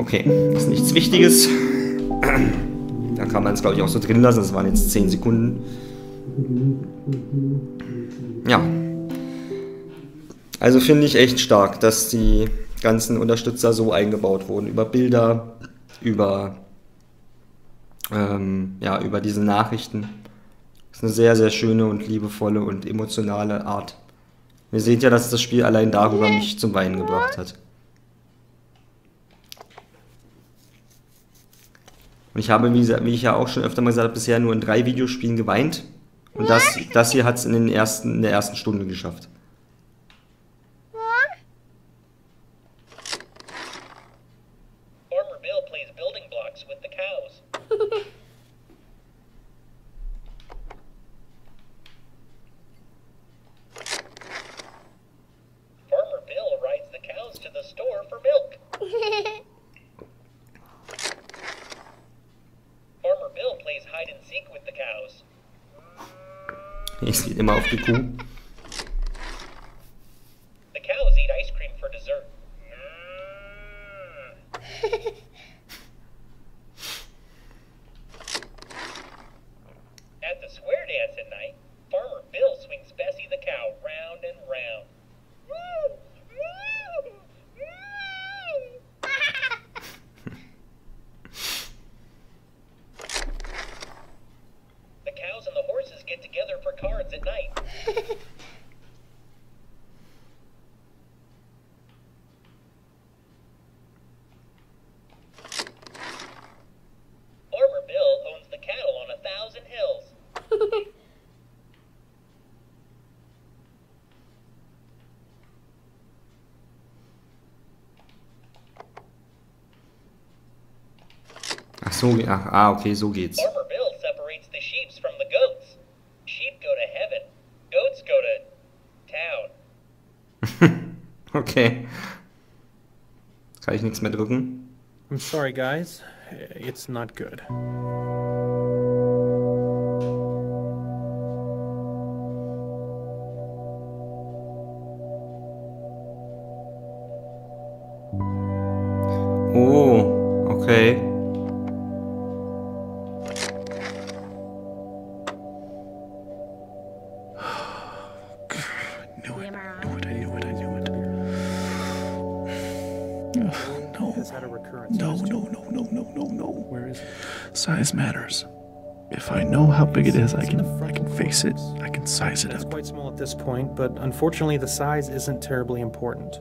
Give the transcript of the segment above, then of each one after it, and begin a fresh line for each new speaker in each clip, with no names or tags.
Okay, das ist nichts Wichtiges. Da kann man es, glaube ich, auch so drin lassen. Das waren jetzt 10 Sekunden. Ja. Also finde ich echt stark, dass die ganzen Unterstützer so eingebaut wurden. Über Bilder, über, ja, über diese Nachrichten. Das ist eine sehr, sehr schöne und liebevolle und emotionale Art. Ihr seht ja, dass das Spiel allein darüber mich zum Weinen gebracht hat. Und ich habe, wie ich ja auch schon öfter mal gesagt habe, bisher nur in 3 Videospielen geweint. Und das hier hat es in der ersten Stunde geschafft.
Farmer Bill plays building blocks with the cows. Farmer Bill rides the cows to the store for milk. Farmer Bill plays hide and seek with the cows.
Ich gehe immer auf die Kuh.
The cows eat ice cream for dessert. At the square dance at night, Farmer Bill swings Bessie the cow round and round. The cows and the horses get together for cards at night. Farmer Bill owns the cattle on 1,000 hills.
Ach so, okay, so geht's.
Farmer Bill separates the sheep from the goats. Sheep go to heaven. Goats go to town.
Okay. Jetzt kann ich nichts mehr drücken.
I'm sorry, guys. It's not good.
Oh, okay.
Size matters. If I know how big it is, I can face it. I can size it
It's
up.
quite small at this point, but unfortunately the size isn't terribly important.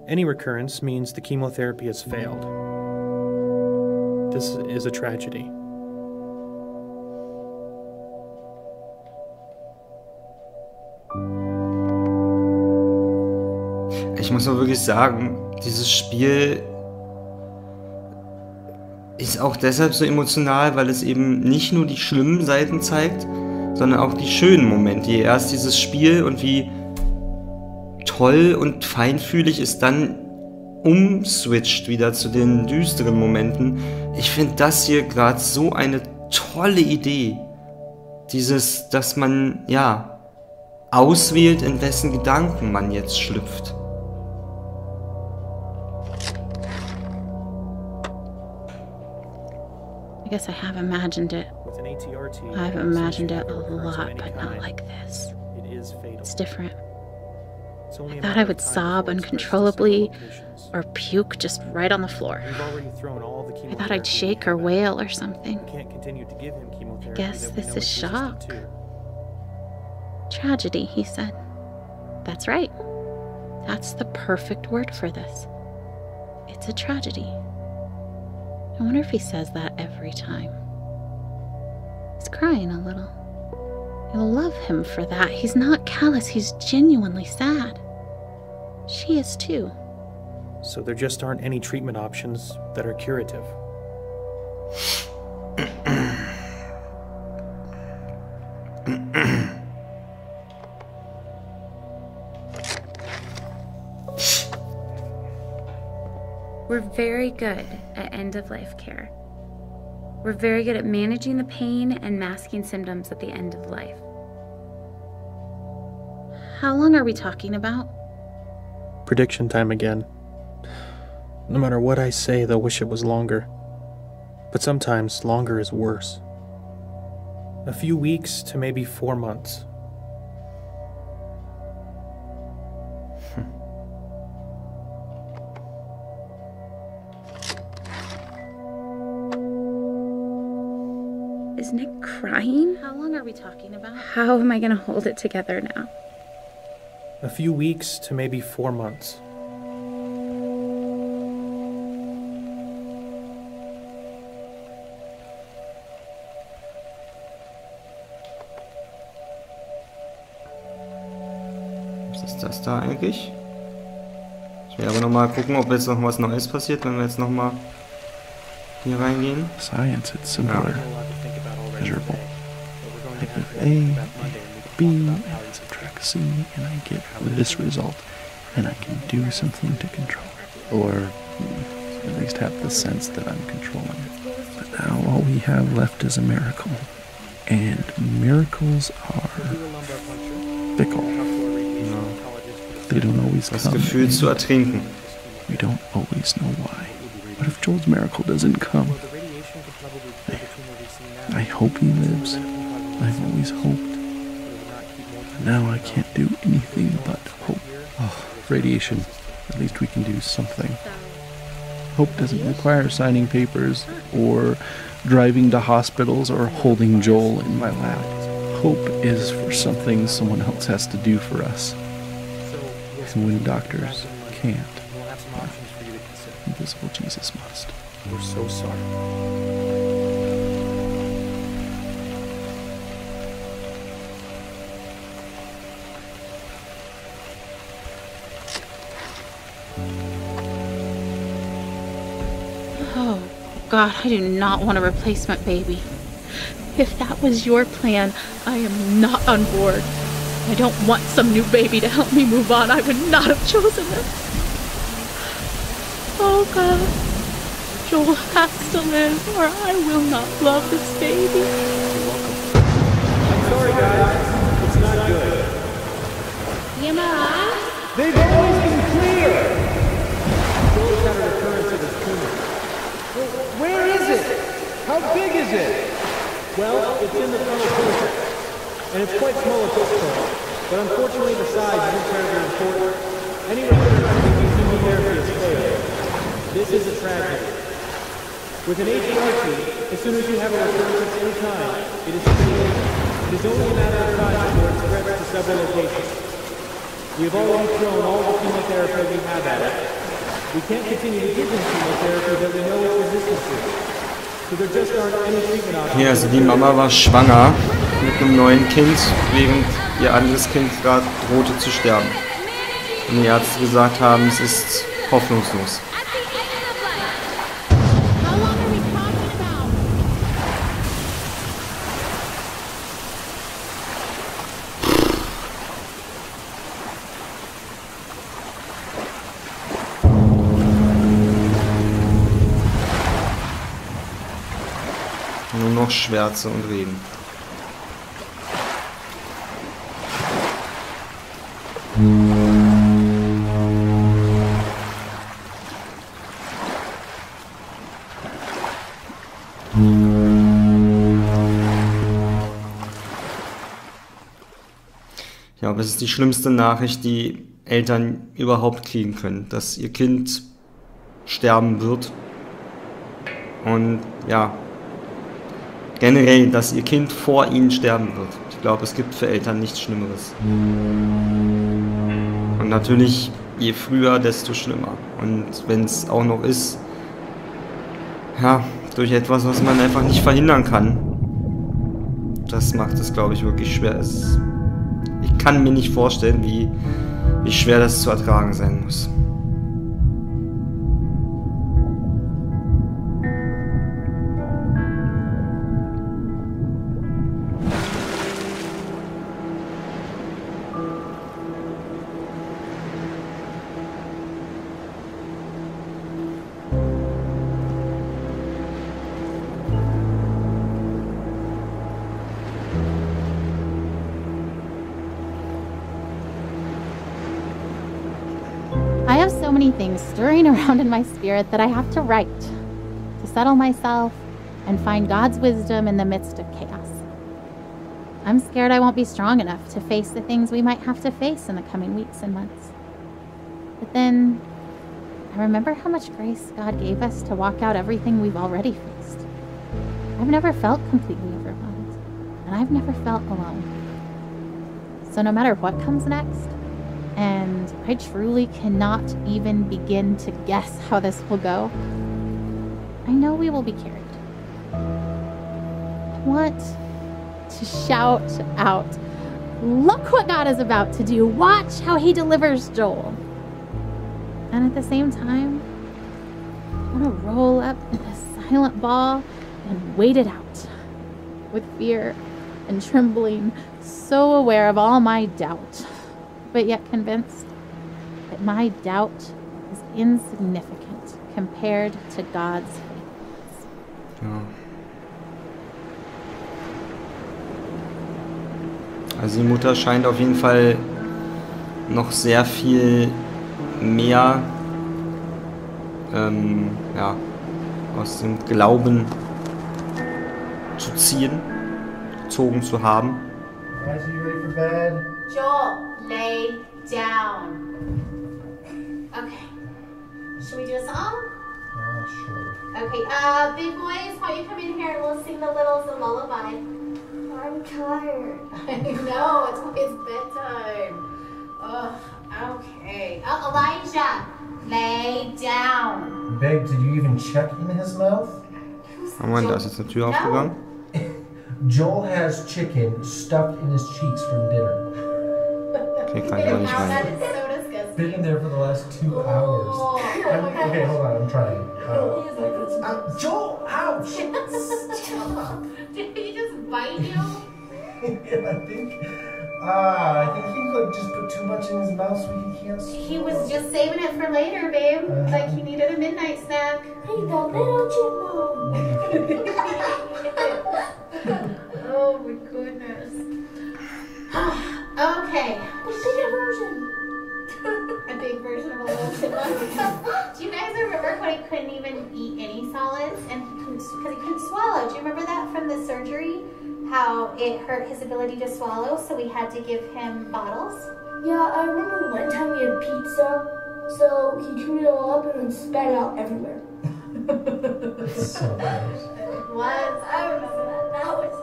Any recurrence means the chemotherapy has failed. This is a tragedy.
Ich muss mal wirklich sagen, dieses Spiel ist auch deshalb so emotional, weil es eben nicht nur die schlimmen Seiten zeigt, sondern auch die schönen Momente. Erst dieses Spiel und wie toll und feinfühlig es dann umswitcht wieder zu den düsteren Momenten. Ich finde das hier gerade so eine tolle Idee. Dieses, dass man, ja, auswählt, in wessen Gedanken man jetzt schlüpft.
I guess I have imagined it.
With an ATRT,
I've imagined it a lot, but not like this.
It is fatal.
It's different.
It's only
I
a
thought
matter
I
of
would
time
sob
before it spreads to
uncontrollably
several locations.
or puke just right on the floor.
We've already thrown all the
I
chemotherapy
thought I'd
we
shake
have
or
at
wail
him.
or something.
We can't continue to give him chemotherapy.
Guess
that we
this
know
is
he's resistant
shock.
to.
Tragedy, he said. That's right. That's the perfect word for this. It's a tragedy. I wonder if he says that every time. He's crying a little. You'll love him for that. He's not callous, he's genuinely sad. She is too.
So there just aren't any treatment options that are curative.
We're very good at end-of-life care. We're very good at managing the pain and masking symptoms at the end of life.
How long are we talking about?
Prediction time again. No matter what I say, they'll wish it was longer. But sometimes longer is worse. A few weeks to maybe 4 months.
Is Nick crying?
How long are we talking about?
How am I gonna hold it together now?
A few weeks to maybe 4 months.
Was ist das da eigentlich? Ich will aber nochmal gucken, ob jetzt noch was Neues passiert, wenn wir jetzt nochmal hier reingehen.
Science, it's simpler,
A lot to think about already
measurable.
today. But we're going to
Like
have
with
to
A,
think about Monday and we can
B,
talk about how
and
you
subtract C, and I get this result, and I can do something to control it. Or at least have the sense that I'm controlling it. But now all we have left is a miracle. And miracles are fickle. They don't always
Das
come.
Gefühl zu ertrinken.
We don't always know why. What if Joel's miracle doesn't come? I hope he lives. I've always hoped. But now I can't do anything but hope. Oh, radiation. At least we can do something. Hope doesn't require signing papers, or driving to hospitals, or holding Joel in my lap. Hope is for something someone else has to do for us. And when doctors can't, invisible Jesus must.
We're so sorry.
Oh, God, I do not want a replacement baby. If that was your plan, I am not on board. I don't want some new baby to help me move on. I would not have chosen it. Oh, God. Joel has to live, or I will not love this baby.
I'm sorry, guys. It's not good.
Am I?
They've always been clear. Joel's had a recurrence of his tumor. Well, where is it? How big is it? Well, it's in the frontal cortex, and it's quite small at this point. But unfortunately, the size isn't terribly important. Any recurrence of chemotherapy has failed. This is a tragedy. With an HDRT, as soon as you have a recurrence of any kind, it is fatal. It is only a matter of time before it spreads to several locations. We have already thrown all the chemotherapy we have at it. We can't continue to give them chemotherapy that we know it's resistant to. So there just aren't any treatment options.
Hier, also die Mama war schwanger mit einem neuen Kind, während ihr anderes Kind gerade drohte zu sterben. Und die Ärzte gesagt haben, es ist hoffnungslos. Nur noch Schwärze und Regen. Ich glaube, es ist die schlimmste Nachricht, die Eltern überhaupt kriegen können, dass ihr Kind sterben wird. Und ja, generell, dass ihr Kind vor ihnen sterben wird. Ich glaube, es gibt für Eltern nichts Schlimmeres. Und natürlich, je früher, desto schlimmer. Und wenn es auch noch ist, ja, durch etwas, was man einfach nicht verhindern kann, das macht es, glaube ich, wirklich schwer. Ich kann mir nicht vorstellen, wie schwer das zu ertragen sein muss.
I many things stirring around in my spirit that I have to write to settle myself and find God's wisdom in the midst of chaos. I'm scared I won't be strong enough to face the things we might have to face in the coming weeks and months. But then I remember how much grace God gave us to walk out everything we've already faced. I've never felt completely overwhelmed, and I've never felt alone. So no matter what comes next, and I truly cannot even begin to guess how this will go, I know we will be carried. I want to shout out, look what God is about to do. Watch how he delivers Joel. And at the same time, I want to roll up in a silent ball and wait it out with fear and trembling, so aware of all my doubt, but yet convinced that my doubt is insignificant compared to God's faithfulness.
Ja. Also die Mutter scheint auf jeden Fall noch sehr viel mehr ja, aus dem Glauben zu ziehen, gezogen zu haben.
Guys, are you ready for bed?
Joel, lay down. Okay. Should we do a song?
Sure.
Okay, big boys, why don't you come in here and we'll sing the littles a lullaby.
I'm tired.
I know, it's bedtime. Ugh, okay. Oh, Elijah, lay down.
Babe, did you even check in his mouth?
Moment, da ist jetzt eine Tür aufgegangen.
Joel has chicken stuffed in his cheeks from dinner.
Okay, kann ich auch nicht
That
rein.
is so disgusting.
Been in there for the last 2 hours. Okay, hold on, I'm trying. Joel, ouch! Stop.
Did he just bite you?
Yeah, I think he like just put too much in his mouth so he can't swallow.
He was just saving it for later, babe. Like he needed a midnight snack.
Hey, the little chipmunk.
Oh my goodness. Okay.
The bigger version.
A big version of a little chipmunk. Do you guys remember when he couldn't even eat any solids and because he couldn't swallow? Do you remember that from the surgery? How it hurt his ability to swallow, so we had to give him bottles?
Yeah, I remember one time we had pizza, so he chewed it all up and then spat it out everywhere.
So gross.
It was. I remember that. That was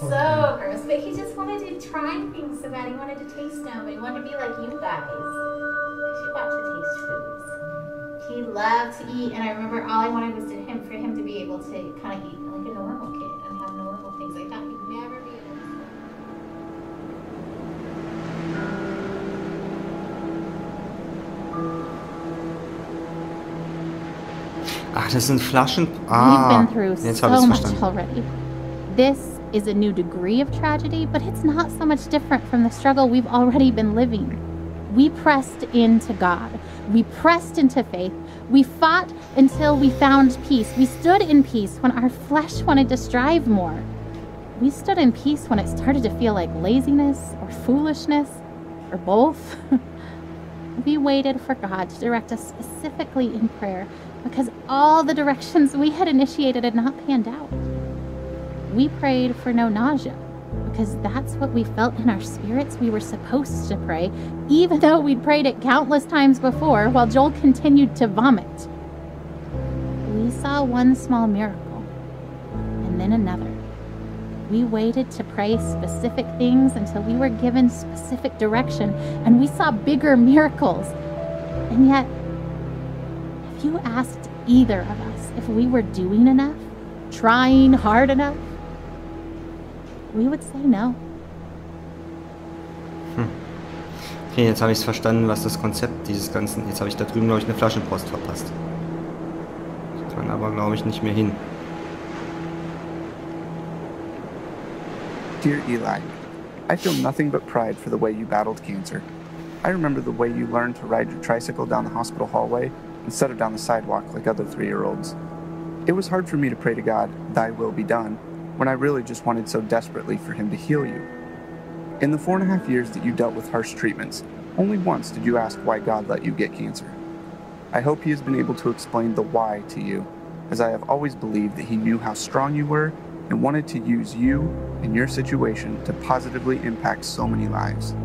so gross. But he just wanted to try things so bad. He wanted to taste them. He wanted to be like you guys. He got to taste foods. He loved to eat, and I remember all I wanted was for him to be able to kind of eat like a normal kid and have normal things like that. He'd never be able to.
Ach, das sind Flaschen.
We've been through
jetzt habe ich
so
es
much
verstanden.
already. This is a new degree of tragedy, but it's not so much different from the struggle we've already been living. We pressed into God. We pressed into faith. We fought until we found peace. We stood in peace when our flesh wanted to strive more. We stood in peace when it started to feel like laziness or foolishness or both. We waited for God to direct us specifically in prayer because all the directions we had initiated had not panned out. We prayed for no nausea because that's what we felt in our spirits we were supposed to pray, even though we'd prayed it countless times before while Joel continued to vomit. We saw one small miracle and then another. We waited to pray specific things until we were given specific direction, and we saw bigger miracles. And yet, if you asked either of us if we were doing enough, trying hard enough, we would say no.
Okay, jetzt habe ich es verstanden, was das Konzept dieses Ganzen... Jetzt habe ich da drüben, glaube ich, eine Flaschenpost verpasst. Ich kann aber, glaube ich, nicht mehr hin.
Dear Eli, I feel nothing but pride for the way you battled cancer. I remember the way you learned to ride your tricycle down the hospital hallway instead of down the sidewalk like other 3-year-olds. It was hard for me to pray to God, "Thy will be done," when I really just wanted so desperately for Him to heal you. In the 4.5 years that you dealt with harsh treatments, Only once did you ask why God let you get cancer. I hope he has been able to explain the why to you, as I have always believed that he knew how strong you were and wanted to use you and your situation to positively impact so many lives.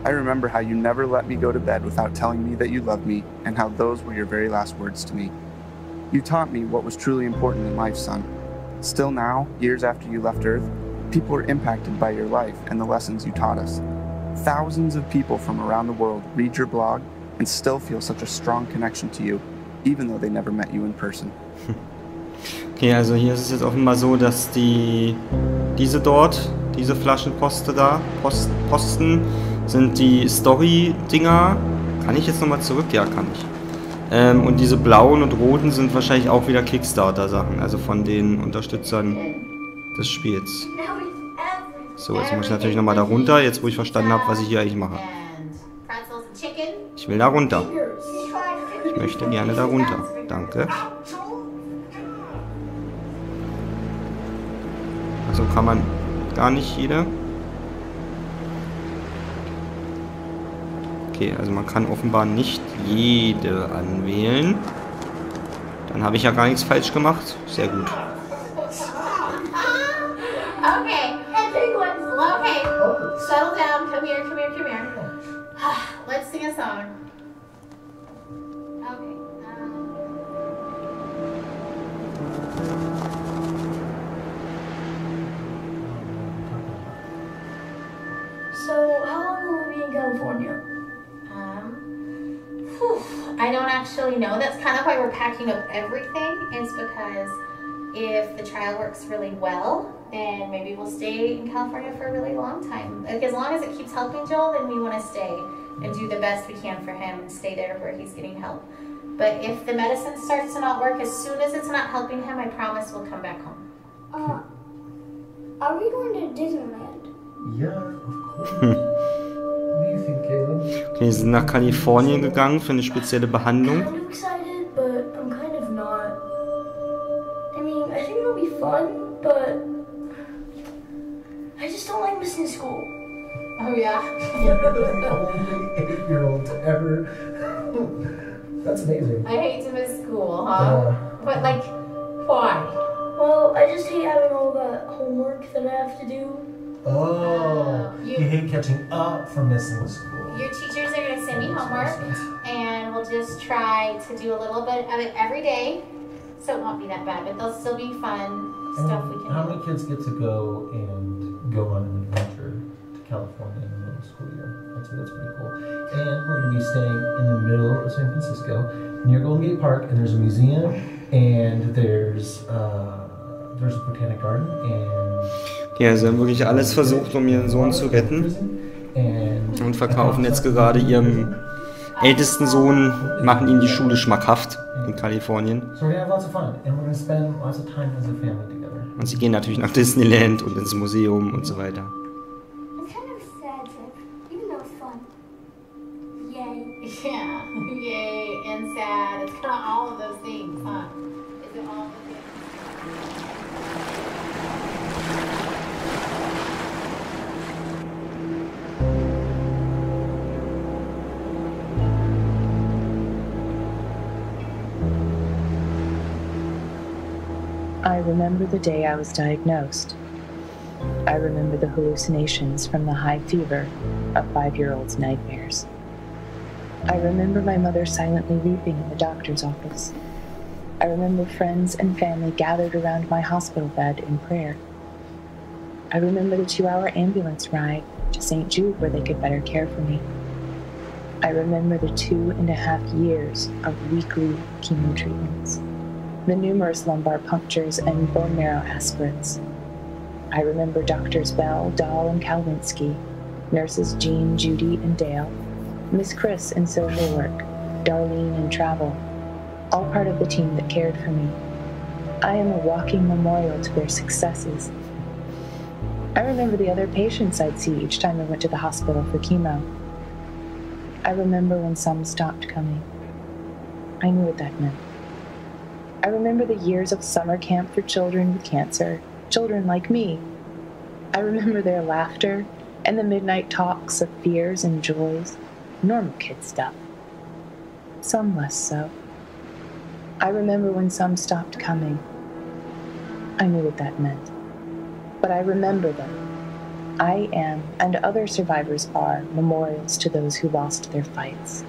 I remember how you never let me go to bed without telling me that you loved me and how those were your very last words to me. You taught me what was truly important in life, son. Still now, years after you left Earth, people are impacted by your life and the lessons you taught us. Thousands of people from around the world read your blog and still feel such a strong connection to you, even though they never met you in person.
Okay, also hier ist es jetzt offenbar so, dass diese Flaschenposten da, Posten, sind die Story-Dinger. Kann ich jetzt nochmal zurück? Ja, kann ich. Und diese blauen und roten sind wahrscheinlich auch wieder Kickstarter-Sachen, also von den Unterstützern des Spiels. So, jetzt muss ich natürlich nochmal da runter, jetzt wo ich verstanden habe, was ich hier eigentlich mache. Ich will da runter. Ich möchte gerne da runter. Danke. Also kann man gar nicht jede. Okay, also man kann offenbar nicht jede anwählen. Dann habe ich ja gar nichts falsch gemacht. Sehr gut.
Okay, settle down. Come here. Let's sing a song. Okay.
So, how long will we be in California?
I don't actually know. That's kind of why we're packing up everything, is because if the trial works really well, then maybe we'll stay in California for a really long time. Like, as long as it keeps helping Joel, then we want to stay and do the best we can for him and stay there where he's getting help. But if the medicine starts to not work, as soon as it's not helping him, I promise we'll come back home.
Are we going to Disneyland?
Yeah, of course. What do you think, Caleb?
Okay, sie sind nach Kalifornien gegangen für eine spezielle Behandlung.
I'm kind of excited, but I'm kind of not. I mean, I think it'll be fun, but I just don't like missing school.
Oh yeah.
You're the only 8-year-old to ever. That's amazing.
I hate to miss school, huh? But like, why?
Well, I just hate having all that homework that I have to do.
Oh, you hate catching up from missing school.
Your teachers are going to send me homework, and we'll just try to do a little bit of it every day, so it won't be that bad, but there'll still be fun stuff we can do.
How many kids get to go on an adventure to California in the middle of the school year? That's pretty cool. And we're going to be staying in the middle of San Francisco, near Golden Gate Park, and there's a museum, and there's a botanic garden, and...
Ja, sie haben wirklich alles versucht, um ihren Sohn zu retten. Und verkaufen jetzt gerade ihrem ältesten Sohn, machen ihm die Schule schmackhaft in Kalifornien. Und sie gehen natürlich nach Disneyland und ins Museum und so weiter.
It's kind of a sad trip, even though it's fun. Yay.
Yeah, yay and sad. It's kind of all of those things, huh? Is it all of the things?
I remember the day I was diagnosed. I remember the hallucinations from the high fever of 5-year-olds' nightmares. I remember my mother silently weeping in the doctor's office. I remember friends and family gathered around my hospital bed in prayer. I remember the 2-hour ambulance ride to St. Jude where they could better care for me. I remember the 2.5 years of weekly chemo treatments, the numerous lumbar punctures and bone marrow aspirates. I remember Doctors Bell, Dahl, and Kalwinski, nurses Jean, Judy, and Dale, Miss Chris in social work, Darlene in travel, all part of the team that cared for me. I am a walking memorial to their successes. I remember the other patients I'd see each time I went to the hospital for chemo. I remember when some stopped coming. I knew what that meant. I remember the years of summer camp for children with cancer, children like me. I remember their laughter and the midnight talks of fears and joys. Normal kid stuff. Some less so. I remember when some stopped coming. I knew what that meant. But I remember them. I am, and other survivors are, memorials to those who lost their fights.